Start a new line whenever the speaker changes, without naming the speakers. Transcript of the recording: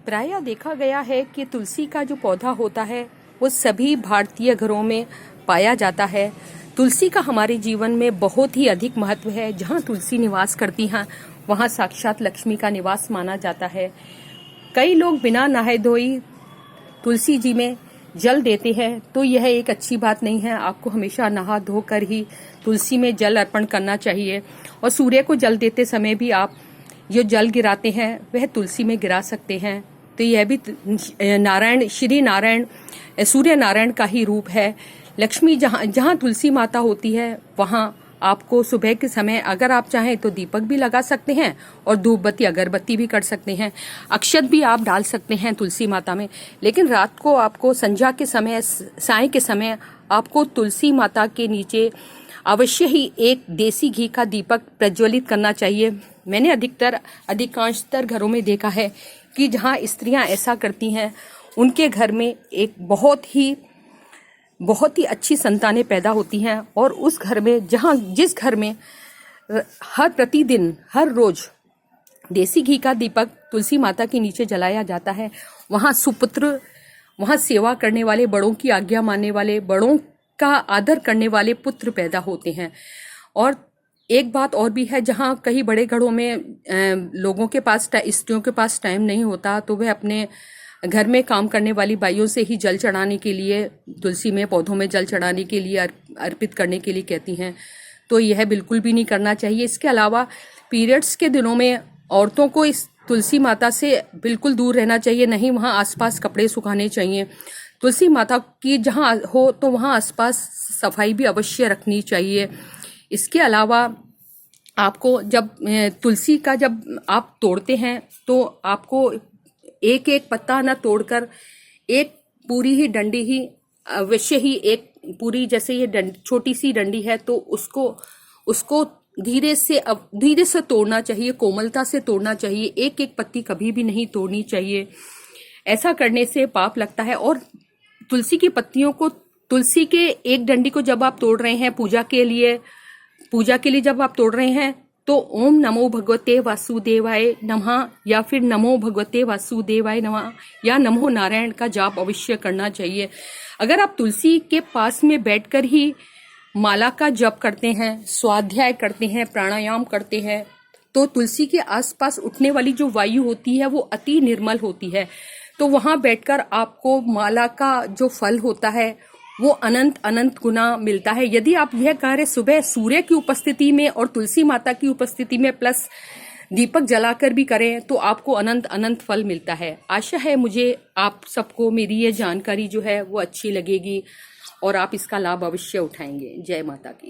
प्रायः देखा गया है कि तुलसी का जो पौधा होता है वो सभी भारतीय घरों में पाया जाता है। तुलसी का हमारे जीवन में बहुत ही अधिक महत्व है। जहाँ तुलसी निवास करती हैं वहाँ साक्षात लक्ष्मी का निवास माना जाता है। कई लोग बिना नहाए धोई तुलसी जी में जल देते हैं, तो यह एक अच्छी बात नहीं है। आपको हमेशा नहा धोकर ही तुलसी में जल अर्पण करना चाहिए। और सूर्य को जल देते समय भी आप जो जल गिराते हैं वह तुलसी में गिरा सकते हैं। तो यह भी नारायण, श्री नारायण, सूर्य नारायण का ही रूप है। लक्ष्मी जहाँ तुलसी माता होती है वहाँ आपको सुबह के समय अगर आप चाहें तो दीपक भी लगा सकते हैं और धूप बत्ती अगरबत्ती भी कर सकते हैं। अक्षत भी आप डाल सकते हैं तुलसी माता में। लेकिन रात को आपको संध्या के समय, साय के समय आपको तुलसी माता के नीचे अवश्य ही एक देसी घी का दीपक प्रज्वलित करना चाहिए। मैंने अधिकांशतर घरों में देखा है कि जहाँ स्त्रियां ऐसा करती हैं उनके घर में एक बहुत ही अच्छी संतानें पैदा होती हैं। और उस घर में जिस घर में हर रोज देसी घी का दीपक तुलसी माता के नीचे जलाया जाता है, वहाँ सुपुत्र, वहाँ सेवा करने वाले, बड़ों की आज्ञा मानने वाले, बड़ों का आदर करने वाले पुत्र पैदा होते हैं। और एक बात और भी है, जहाँ कई बड़े घरों में लोगों के पास, स्त्रियों के पास टाइम नहीं होता, तो वह अपने घर में काम करने वाली बाइयों से ही जल चढ़ाने के लिए, तुलसी में पौधों में जल चढ़ाने के लिए, अर्पित करने के लिए कहती हैं। तो यह बिल्कुल भी नहीं करना चाहिए। इसके अलावा पीरियड्स के दिनों में औरतों को इस तुलसी माता से बिल्कुल दूर रहना चाहिए। नहीं वहाँ आसपास कपड़े सुखाने चाहिए। तुलसी माता की जहाँ हो तो वहाँ आसपास सफाई भी अवश्य रखनी चाहिए। इसके अलावा आपको जब तुलसी का जब आप तोड़ते हैं तो आपको एक एक पत्ता न तोड़कर एक पूरी ही डंडी ही अवश्य ही, एक पूरी, जैसे ये छोटी सी डंडी है तो उसको धीरे से तोड़ना चाहिए, कोमलता से तोड़ना चाहिए। एक एक पत्ती कभी भी नहीं तोड़नी चाहिए। ऐसा करने से पाप लगता है। और तुलसी की पत्तियों को, तुलसी के एक डंडी को जब आप तोड़ रहे हैं पूजा के लिए जब आप तोड़ रहे हैं तो ओम नमो भगवते वासुदेवाय नमः या फिर नमो भगवते वासुदेवाय नमः या नमो नारायण का जाप अवश्य करना चाहिए। अगर आप तुलसी के पास में बैठकर ही माला का जप करते हैं, स्वाध्याय करते हैं, प्राणायाम करते हैं, तो तुलसी के आसपास उठने वाली जो वायु होती है वो अति निर्मल होती है। तो वहां बैठकर आपको माला का जो फल होता है वो अनंत गुना मिलता है। यदि आप यह कार्य सुबह सूर्य की उपस्थिति में और तुलसी माता की उपस्थिति में प्लस दीपक जलाकर भी करें तो आपको अनंत फल मिलता है। आशा है मुझे आप सबको मेरी ये जानकारी जो है वो अच्छी लगेगी और आप इसका लाभ अवश्य उठाएंगे। जय माता की।